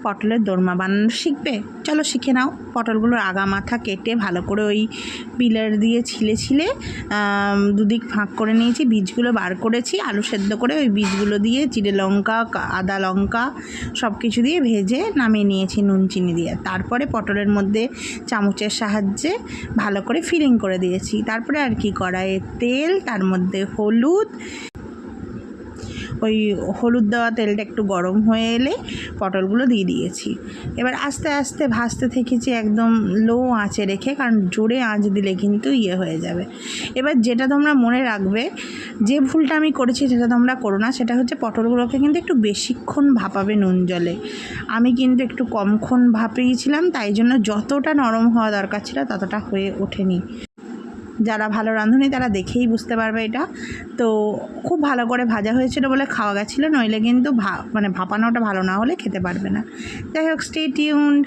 পটলের দোরমা বানানো শিখবে? চলো শিখে নাও। পটলগুলোর আগা মাথা কেটে ভালো করে ওই পিলার দিয়ে ছিলে দুদিক ফাঁক করে নিয়েছি, বীজগুলো বার করেছি, আলু সেদ্ধ করে ওই বীজগুলো দিয়ে জিরে লঙ্কা আদা লঙ্কা সব কিছু দিয়ে ভেজে নামিয়ে নিয়েছি নুন চিনি দিয়ে। তারপরে পটলের মধ্যে চামচের সাহায্যে ভালো করে ফিলিং করে দিয়েছি। তারপরে আর কি, কড়াইয়ে তেল, তার মধ্যে হলুদ, ওই হলুদ দেওয়া তেলটা একটু গরম হয়ে এলে পটলগুলো দিয়ে দিয়েছি। এবার আস্তে আস্তে ভাজতে থেকেছি একদম লো আঁচে রেখে, কারণ জোরে আঁচ দিলে কিন্তু হয়ে যাবে। এবার যেটা তোমরা মনে রাখবে, যে ভুলটা আমি করেছি সেটা তোমরা করো না, সেটা হচ্ছে পটলগুলোকে কিন্তু একটু বেশিক্ষণ ভাপাবে নুন জলে। আমি কিন্তু একটু কমক্ষণ ভাপিয়েছিলাম, তাই জন্য যতটা নরম হওয়া দরকার ছিল ততটা হয়ে ওঠেনি। যারা ভালো রাঁধুনি তারা দেখেই বুঝতে পারবে এটা। তো খুব ভালো করে ভাজা হয়েছিল বলে খাওয়া গেছিলো, নইলে কিন্তু ভাপানোটা ভালো না হলে খেতে পারবে না। যাই হোক, স্টে টিউনড।